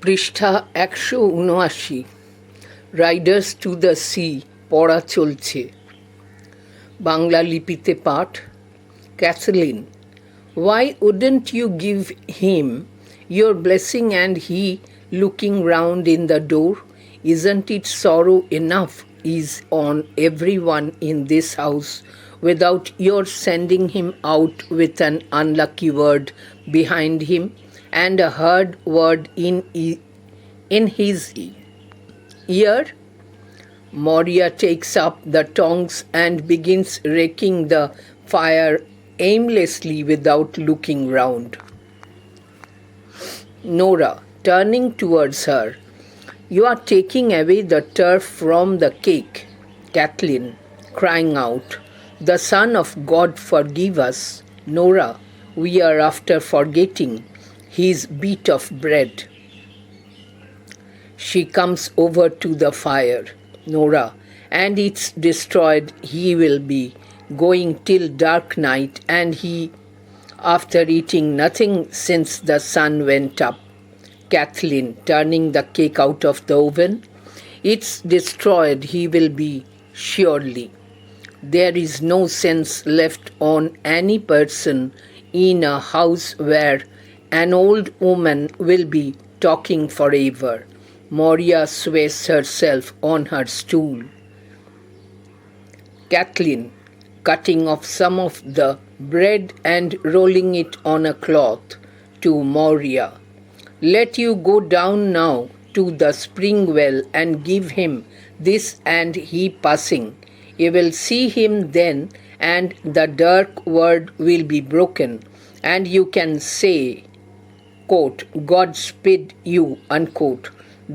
পৃষ্ঠা ১৭৯ riders to the sea পড়া চলছে। বাংলা লিপিতে পাঠ। Cathleen, why wouldn't you give him your blessing and he looking round in the door? Isn't it sorrow enough is on everyone in this house without your sending him out with an unlucky word behind him and a hard word in his ear? Moria takes up the tongs and begins raking the fire aimlessly without looking round. Nora, turning towards her, you are taking away the turf from the cake. Kathleen, crying out, the Son of God forgive us. Nora, we are after forgetting his bit of bread. She comes over to the fire. Nora, and it's destroyed he will be, going till dark night, and he, after eating nothing since the sun went up. Kathleen, turning the cake out of the oven, it's destroyed he will be, surely. There is no sense left on any person in a house where an old woman will be talking forever. Moria sways herself on her stool. Kathleen, cutting off some of the bread and rolling it on a cloth, to Moria. Let you go down now to the spring well and give him this, and he passing. You will see him then, and the dark word will be broken, and you can say, quote, God speed you, unquote.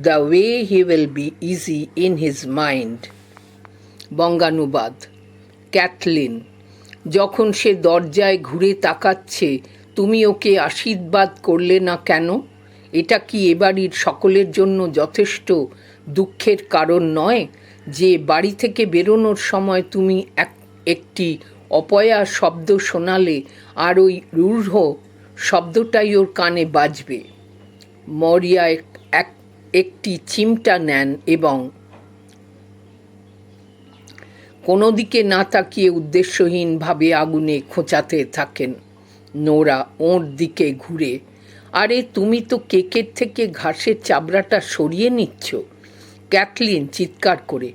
The way he will be easy in his mind. বঙ্গানুবাদ। Kathleen, যখন সে দরজায় ঘুরে তাকাচ্ছে তুমি ওকে আশীর্বাদ করলে না কেন? এটা কি এ বাড়ির সকলের জন্য যথেষ্ট দুঃখের কারণ নয় যে বাড়ি থেকে বেরোনোর সময় তুমি একটি অপয়া শব্দ শোনালে আর ওই রূঢ় শব্দটাই ওর কানে বাজবে? মরিয়া একটি চিমটা নেন এবং কোনো দিকে না তাকিয়ে উদ্দেশ্যহীনভাবে আগুনে খোঁচাতে থাকেন। নোরা ওর দিকে ঘুরে, আরে তুমি তো কেকের থেকে ঘাসের চাবড়াটা সরিয়ে নিচ্ছ। ক্যাথলিন চিৎকার করে,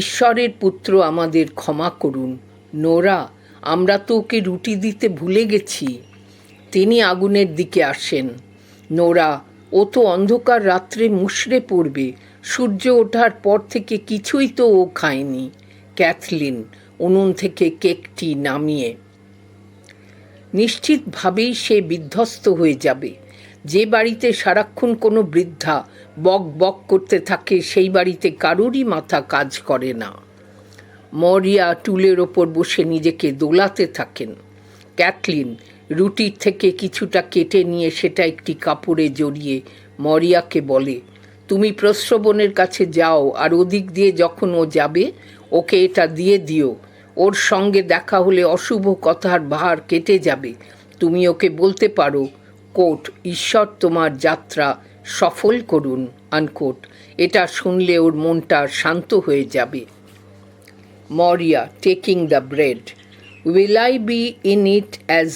ঈশ্বরের পুত্র আমাদের ক্ষমা করুন। নোরা, আমরা তো ওকে রুটি দিতে ভুলে গেছি। তিনি আগুনের দিকে আসেন। নোরা, ও তো অন্ধকার রাত্রে মুষড়ে পড়বে, সূর্য ওঠার পর থেকে কিছুই তো ও খায়নি। ক্যাথলিন উনুন থেকে কেকটি নামিয়ে, নিশ্চিতভাবেই সে বিধ্বস্ত হয়ে যাবে। যে বাড়িতে সারাক্ষণ কোনো বৃদ্ধা বক বক করতে থাকে সেই বাড়িতে কারোরই মাথা কাজ করে না। মরিয়া টুলের ওপর বসে নিজেকে দোলাতে থাকেন। ক্যাথলিন রুটির থেকে কিছুটা কেটে নিয়ে সেটা একটি কাপড়ে জড়িয়ে মরিয়াকে বলে, তুমি প্রস্রবণের কাছে যাও, আর ওদিক দিয়ে যখন ও যাবে ওকে এটা দিয়ে দিও। ওর সঙ্গে দেখা হলে অশুভ কথার ভার কেটে যাবে। তুমি ওকে বলতে পারো, কোট, ঈশ্বর তোমার যাত্রা সফল করুন, আনকোট। এটা শুনলে ওর মনটা শান্ত হয়ে যাবে। মরিয়া, taking the bread, will I be in it as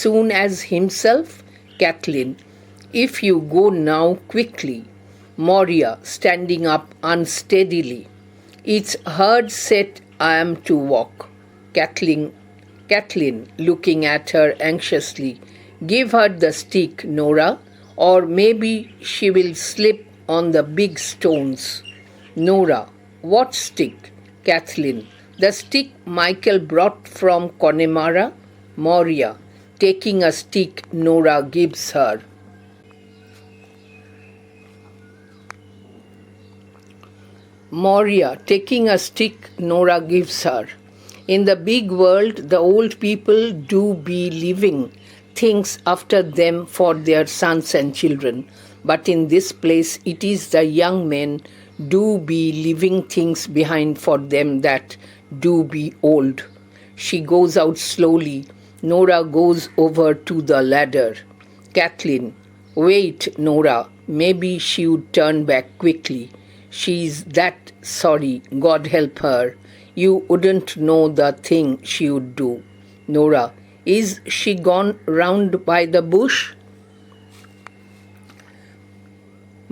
soon as himself? Kathleen, if you go now quickly. Moria, standing up unsteadily, it's hard set I am to walk. Kathleen, looking at her anxiously, give her the stick, Nora, or maybe she will slip on the big stones. Nora, what stick? Kathleen, the stick Michael brought from Connemara. Moria, taking a stick Nora gives her. Moria, taking a stick Nora gives her. In the big world, the old people do be leaving things after them for their sons and children. But in this place, it is the young men do be leaving things behind for them that do be old. She goes out slowly. Nora goes over to the ladder. Kathleen, wait, Nora, Maybe she would turn back quickly. She's that sorry, God help her. You wouldn't know the thing she would do. Nora, is she gone round by the bush?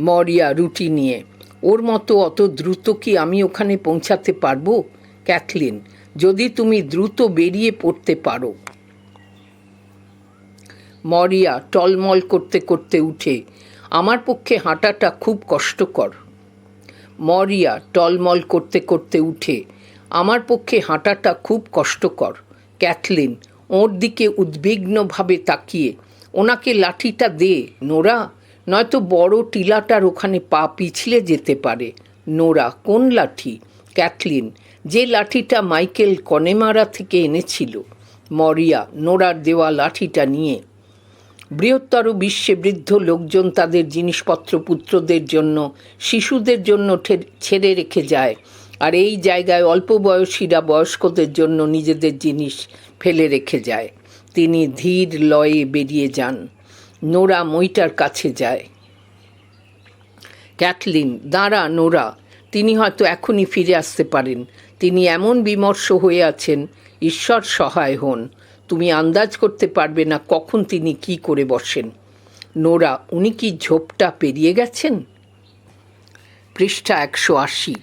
মরিয়া রুটি নিয়ে, ওর মতো অত দ্রুত কি আমি ওখানে পৌঁছাতে পারবো? ক্যাথলিন, যদি তুমি দ্রুত বেরিয়ে পড়তে পারো। মরিয়া টলমল করতে করতে উঠে, আমার পক্ষে হাঁটাটা খুব কষ্টকর। মরিয়া টলমল করতে করতে উঠে, আমার পক্ষে হাঁটাটা খুব কষ্টকর। ক্যাথলিন ওর দিকে উদ্বিগ্নভাবে তাকিয়ে, ওনাকে লাঠিটা দে নোরা, নয়তো বড় টিলাটার ওখানে পা পিছলে যেতে পারে। নোরা, কোন লাঠি? ক্যাথলিন, যে লাঠিটা মাইকেল কনেমারা থেকে এনেছিল। মরিয়া নোরার দেওয়া লাঠিটা নিয়ে। বৃহত্তর বিশ্বে বৃদ্ধ লোকজন তাদের জিনিসপত্র পুত্রদের জন্য, শিশুদের জন্য ছেড়ে রেখে যায়, আর এই জায়গায় অল্প বয়সীরা বয়স্কদের জন্য নিজেদের জিনিস ফেলে রেখে যায়। তিনি ধীর লয়ে বেরিয়ে যান। নোরা মইটার কাছে যায়। ক্যাথলিন, দাঁড়া নোরা, তিনি হয়তো এখনই ফিরে আসতে পারেন। তিনি এমন বিমর্ষ হয়ে আছেন, ঈশ্বর সহায় হন। তুমি আন্দাজ করতে পারবে না কখন তিনি কি করে বসেন। নোরা, উনি কি ঝোপটা পেরিয়ে গেছেন? পৃষ্ঠা 180।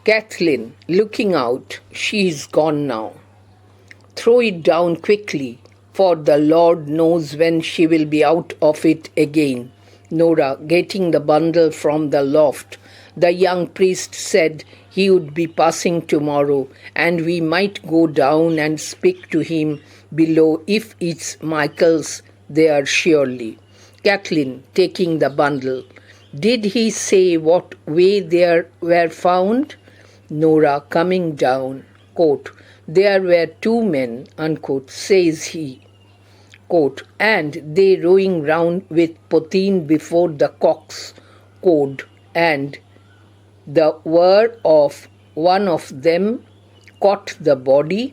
Kathleen, looking out, she is gone now. Throw it down quickly, for the Lord knows when she will be out of it again. Nora, getting the bundle from the loft. The young priest said he would be passing tomorrow, and we might go down and speak to him below if it's Michael's there surely. Kathleen, taking the bundle. Did he say what way they were found? Nora, coming down, quote, there were 2 men, unquote, says he, quote, and they rowing round with poteen before the cocks, quote, and the word of one of them caught the body,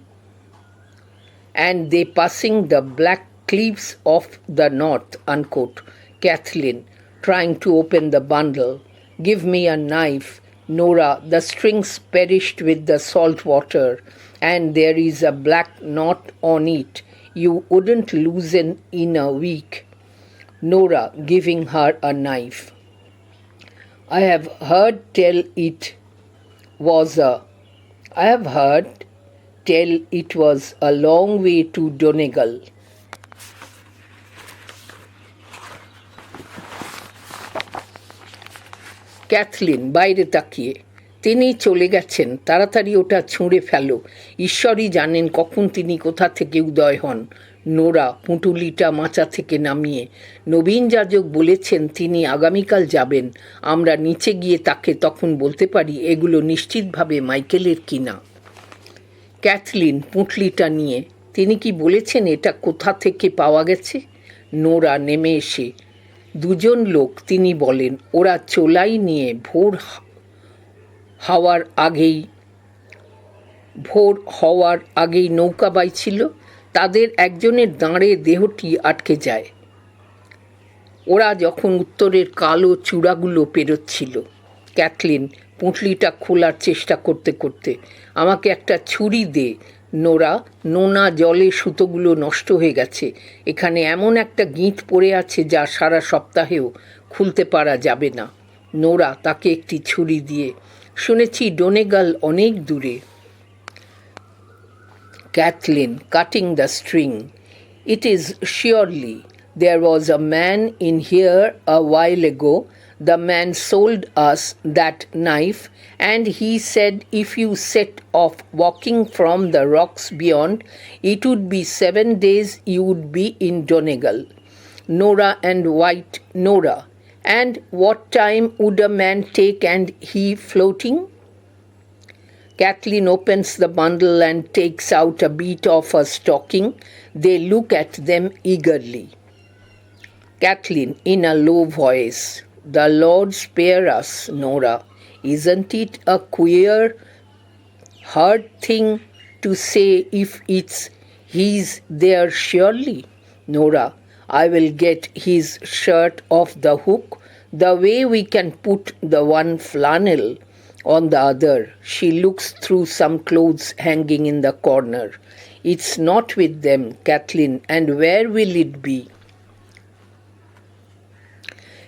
and they passing the black cliffs of the north, unquote. Kathleen, trying to open the bundle, give me a knife. Nora, the strings perished with the salt water, and there is a black knot on it you wouldn't loosen in a week. Nora, giving her a knife. I have heard tell it was a long way to Donegal. Cathleen বাইরে তাকিয়ে, তিনি চলে গেছেন, তাড়াতাড়ি ওটা ছুঁড়ে ফেলো। ঈশ্বরই জানেন কখন তিনি কোথা থেকে উদয় হন। নোরা পুঁটুলিটা মাচা থেকে নামিয়ে, নবীন যাজক বলেছেন তিনি আগামীকাল যাবেন। আমরা নিচে গিয়ে তাকে তখন বলতে পারি এগুলো নিশ্চিতভাবে মাইকেলের কিনা। ক্যাথলিন পুঁটলিটা নিয়ে, তিনি কি বলেছেন এটা কোথা থেকে পাওয়া গেছে? নোরা নেমে এসে, 2 জন লোক, তিনি বলেন, ওরা চোলাই নিয়ে ভোর হওয়ার আগেই নৌকা বাইছিল। তাদের একজনের দাঁড়ে দেহটি আটকে যায় ওরা যখন উত্তরের কালো চূড়াগুলো পেরোচ্ছিল। ক্যাথলিন পুঁটলিটা খোলার চেষ্টা করতে করতে, আমাকে একটা ছুরি দে নোরা, নোনা জলে সুতোগুলো নষ্ট হয়ে গেছে। এখানে এমন একটা গিঁট পড়ে আছে যা সারা সপ্তাহেও খুলতে পারা যাবে না। নোরা তাকে একটি ছুরি দিয়ে, শুনেছি ডোনেগাল অনেক দূরে। Kathleen, cutting the string, it is surely. There was a man in here a while ago. The man sold us that knife, and he said if you set off walking from the rocks beyond, it would be 7 days you would be in Donegal. Nora and White, Nora, and what time would a man take and he floating? Kathleen opens the bundle and takes out a bit of a stocking. They look at them eagerly. Kathleen, in a low voice, the Lord spare us, Nora. Isn't it a queer, hard thing to say if he's there surely? Nora, I will get his shirt off the hook the way we can put the one flannel on the other. She looks through some clothes hanging in the corner. It's not with them, Kathleen, and where will it be?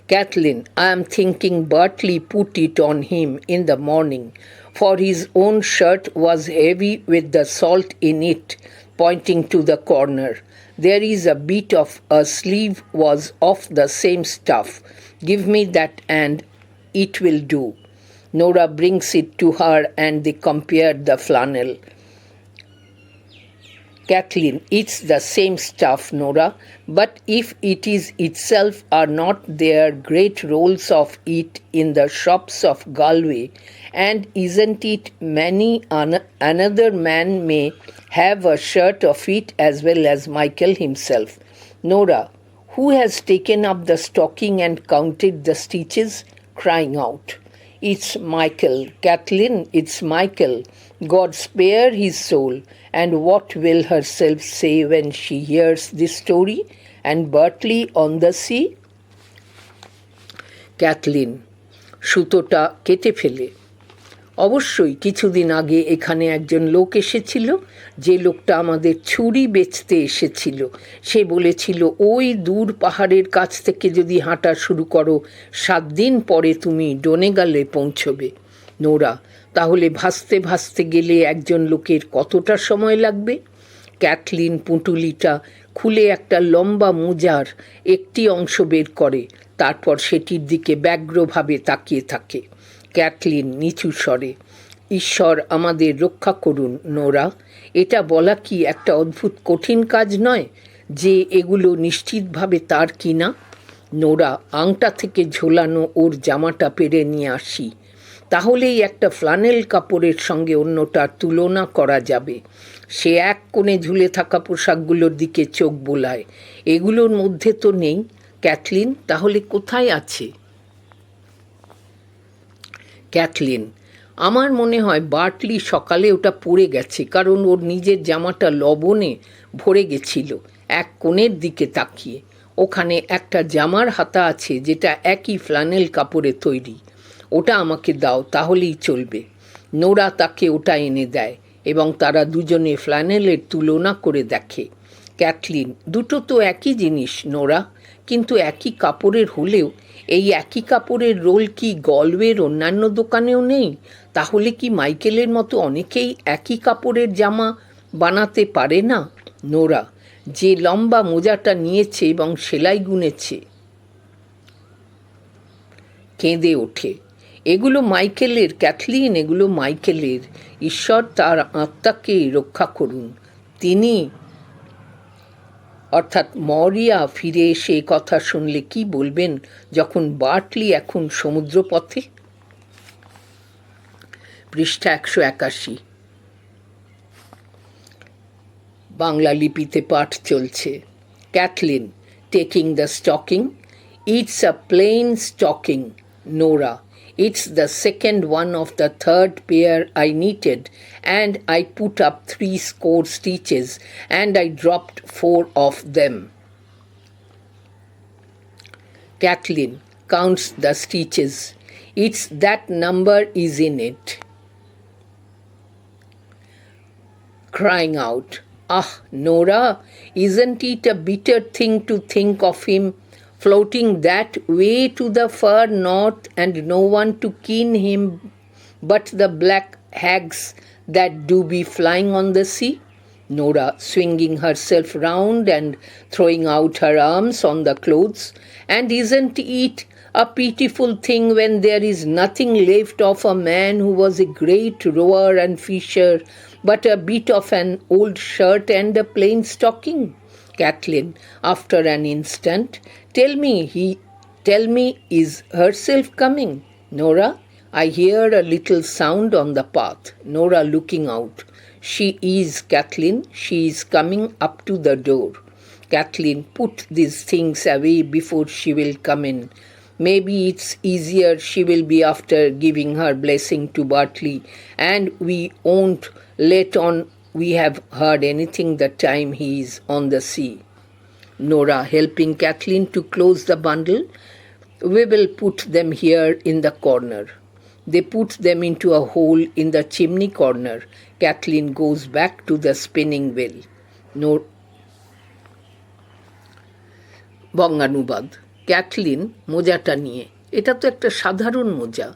Kathleen, I am thinking Bartley put it on him in the morning, for his own shirt was heavy with the salt in it, pointing to the corner. There is a bit of a sleeve was of the same stuff. Give me that and it will do. Nora brings it to her and they compare the flannel. Kathleen, it's the same stuff, Nora, but if it is itself, are not there great rolls of it in the shops of Galway, and isn't it many another man may have a shirt of it as well as Michael himself? Nora, who has taken up the stocking and counted the stitches, crying out, It's Michael, Kathleen, it's Michael. God spare his soul. And what will herself say when she hears this story? And Bartley on the sea? Kathleen, সুতোটা কেটে ফেলে। অবশ্যই কিছুদিন আগে এখানে একজন লোক এসেছিল, যে লোকটা আমাদের ছুরি বেচতে এসেছিল। সে বলেছিল ওই দূর পাহাড়ের কাছ থেকে যদি হাঁটা শুরু করো 7 দিন পরে তুমি ডোনেগালে পৌঁছবে। নোরা, তাহলে ভাসতে ভাসতে গেলে একজন লোকের কতটা সময় লাগবে? ক্যাথলিন পুঁটুলিটা খুলে একটা লম্বা মোজার একটি অংশ বের করে, তারপর সেটির দিকে ব্যগ্রভাবে তাকিয়ে থাকে। ক্যাথলিন নিচু স্বরে, ঈশ্বর আমাদের রক্ষা করুন নোরা, এটা বলা কি একটা অদ্ভুত কঠিন কাজ নয় যে এগুলো নিশ্চিতভাবে তার কিনা? নোরা, আংটা থেকে ঝোলানো ওর জামাটা পেরে নিয়ে আসি, তাহলেই একটা ফ্লানেল কাপড়ের সঙ্গে অন্যটার তুলনা করা যাবে। সে এক কোণে ঝুলে থাকা পোশাকগুলোর দিকে চোখ বোলায়। এগুলোর মধ্যে তো নেই। ক্যাথলিন, তাহলে কোথায় আছে? ক্যাথলিন, আমার মনে হয় বার্টলি সকালে ওটা পরে গেছে, কারণ ওর নিজের জামাটা লবণে ভরে গেছিল। এক কোণের দিকে তাকিয়ে, ওখানে একটা জামার হাতা আছে যেটা একই ফ্লানেল কাপড়ে তৈরি। ওটা আমাকে দাও, তাহলেই চলবে। নোরা তাকে ওটা এনে দেয় এবং তারা দুজনে ফ্ল্যানেলের তুলনা করে দেখে। ক্যাথলিন, দুটো তো একই জিনিস নোরা, কিন্তু একই কাপড়ের হলেও এই একই কাপড়ের রোল কি গলওয়ের অন্যান্য দোকানেও নেই? তাহলে কি মাইকেলের মতো অনেকেই একই কাপড়ের জামা বানাতে পারে না? নোরা, যে লম্বা মোজাটা নিয়েছে এবং সেলাই গুনেছে, কেঁদে ওঠে। এগুলো মাইকেলের ক্যাথলিন, এগুলো মাইকেলের। ঈশ্বর তার আত্মাকে রক্ষা করুন। তিনি অর্থাৎ মরিয়া ফিরে এসে কথা শুনলে কি বলবেন যখন বার্টলি এখন সমুদ্রপথে? পৃষ্ঠা 181। বাংলা লিপিতে পাঠ চলছে। Cathleen, taking the stocking, it's a plain stocking Nora, it's the second one of the third pair I knitted, and I put up 70 stitches, and I dropped 4 of them. Kathleen counts the stitches. It's that number is in it. Crying out, Ah, Nora, isn't it a bitter thing to think of him floating that way to the far north and no one to ken him but the black hags that do be flying on the sea? Nora, swinging herself round and throwing out her arms on the clothes, and isn't it a pitiful thing when there is nothing left of a man who was a great rower and fisher, but a bit of an old shirt and a plain stocking? Kathleen, after an instant, Tell me, is herself coming? Nora, I hear a little sound on the path. Nora looking out. She is, Kathleen, she is coming up to the door. Kathleen, put these things away before she will come in. Maybe it's easier she will be after giving her blessing to Bartley, and we won't let on we have heard anything the time he is on the sea. Nora, helping Kathleen to close the bundle. We will put them here in the corner. They put them into a hole in the chimney corner. Kathleen goes back to the spinning wheel. বঙ্গানুবাদ। Kathleen মোজাটা নিয়ে, এটা তো একটা সাধারণ মোজা।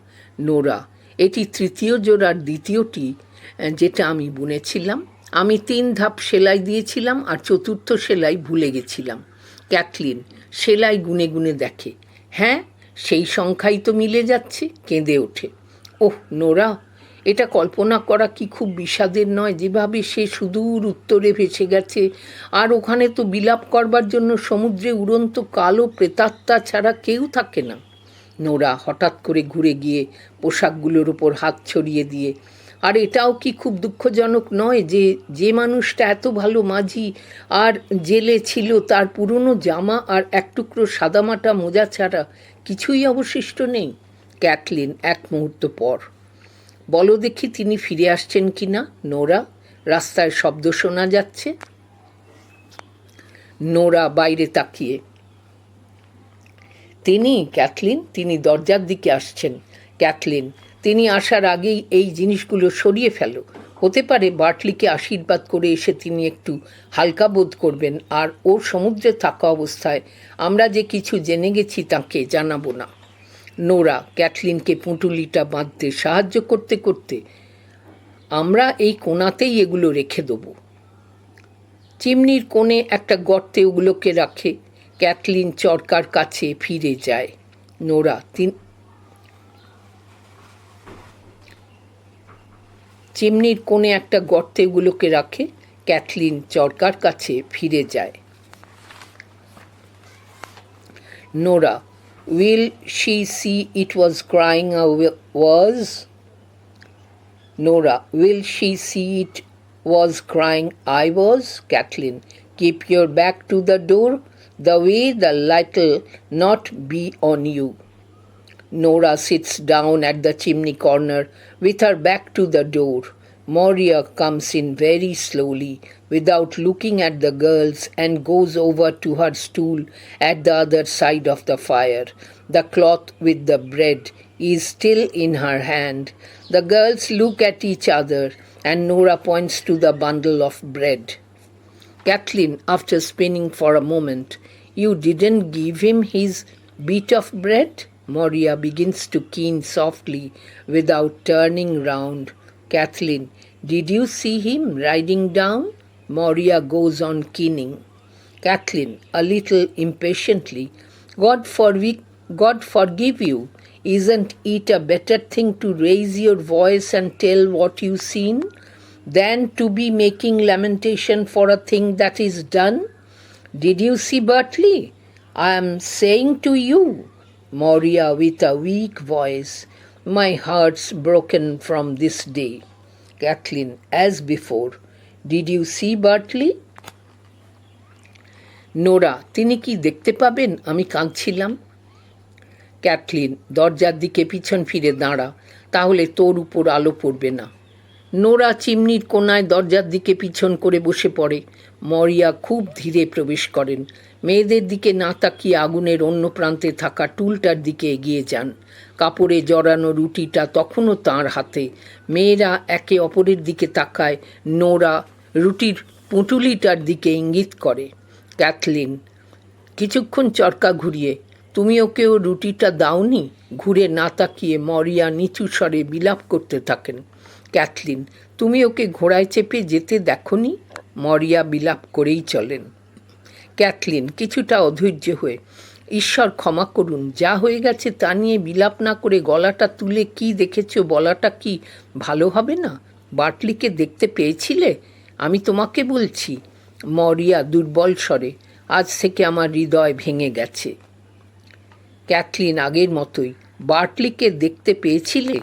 Nora, এটি তৃতীয় জোড়ার দ্বিতীয়টি যেটা আমি বুনেছিলাম। আমি 3 ধাপ সেলাই দিয়েছিলাম আর চতুর্থ সেলাই ভুলে গেছিলাম। ক্যাথলিন সেলাই গুনে গুনে দেখে। হ্যাঁ, সেই সংখ্যাই তো মিলে যাচ্ছে। কেঁদে ওঠে। ওহ নোরা, এটা কল্পনা করা কি খুব বিষাদের নয়, যেভাবে সে সুদূর উত্তরে ভেসে গেছে, আর ওখানে তো বিলাপ করবার জন্য সমুদ্রে উড়ন্ত কালো প্রেতাত্মা ছাড়া কেউ থাকে না। নোরা হঠাৎ করে ঘুরে গিয়ে পোশাকগুলোর ওপর হাত ছড়িয়ে দিয়ে, আর এটাও কি খুব দুঃখজনক নয় যে যে মানুষটা এত ভালো মাঝি আর জেলে ছিল, তার পুরনো জামা আর এক টুকরো সাদামাটা মোজা ছাড়া কিছুই অবশিষ্ট নেই। ক্যাথলিন 1 মুহূর্ত পর। বলো দেখি তিনি ফিরে আসছেন কি না। নোরা, রাস্তায় শব্দ শোনা যাচ্ছে। নোরা বাইরে তাকিয়ে। ক্যাথলিন, তিনি দরজার দিকে আসছেন। ক্যাথলিন, তিনি আসার আগেই এই জিনিসগুলো সরিয়ে ফেলো। হতে পারে বার্টলিকে আশীর্বাদ করে এসে তিনি একটু হালকা বোধ করবেন, আর ওর সমুদ্রে থাকা অবস্থায় আমরা যে কিছু জেনে গেছি তাকে জানাবো না। নোরা ক্যাথলিনকে পুঁটুলিটা বাঁধতে সাহায্য করতে করতে, আমরা এই কোণাতেই এগুলো রেখে দেবো। চিমনির কোণে একটা গর্তে ওগুলোকে রাখে। ক্যাথলিন চরকার কাছে ফিরে যায়। নোরা চিমনির কোণে একটা গর্তে ওগুলোকে রাখে। ক্যাথলিন চরকার কাছে ফিরে যায়। Nora, will she see it was crying was? Nora, will she see it was crying I was? Kathleen, keep your back to the door, the way the light'll not be on you. Nora sits down at the chimney corner with her back to the door. Moria comes in very slowly, without looking at the girls, and goes over to her stool at the other side of the fire. The cloth with the bread is still in her hand. The girls look at each other, and Nora points to the bundle of bread. Kathleen, after spinning for a moment, you didn't give him his bit of bread? Moria begins to keen softly without turning round. Kathleen, did you see him riding down? Moria goes on keening. Kathleen, a little impatiently, God forgive you. Isn't it a better thing to raise your voice and tell what you've seen, than to be making lamentation for a thing that is done? Did you see Bartley? I am saying to you. Moria with a weak voice, my heart's broken from this day. Kathleen, as before, did you see Bartley? Nora, তিনি কি দেখতে পাবেন আমি কাঁদছিলাম? Kathleen, দরজার দিকে পিছন ফিরে দাঁড়া, তাহলে তোর উপর আলো পড়বে না। নোরা চিমনির কোণায় দরজার দিকে পিছন করে বসে পড়ে। মরিয়া খুব ধীরে প্রবেশ করেন। মেয়েদের দিকে না তাকিয়ে আগুনের অন্য প্রান্তে থাকা টুলটার দিকে এগিয়ে যান। কাপড়ে জড়ানো রুটিটা তখনও তাঁর হাতে। মেয়েরা একে অপরের দিকে তাকায়। নোরা রুটির পুঁটুলিটার দিকে ইঙ্গিত করে। ক্যাথলিন কিছুক্ষণ চরকা ঘুরিয়ে, তুমি ওকে ও রুটিটা দাওনি? ঘুরে না তাকিয়ে মরিয়া নিচু স্বরে বিলাপ করতে থাকেন। ক্যাথলিন, তুমি ওকে ঘোড়ায় চেপে যেতে দেখনি? মরিয়া বিলাপ করেই চলেন। ক্যাথলিন কিছুটা অধৈর্য হয়ে, ঈশ্বর ক্ষমা করুন, যা হয়ে গেছে তা নিয়ে বিলাপ না করে গলাটা তুলে কি দেখেছো বলাটা কি ভালো হবে না? বার্টলিকে দেখতে পেয়েছিলে? আমি তোমাকে বলছি। মরিয়া দুর্বল স্বরে, আজ থেকে আমার হৃদয় ভেঙে গেছে। ক্যাথলিন আগের মতোই, বার্টলিকে দেখতে পেয়েছিলে?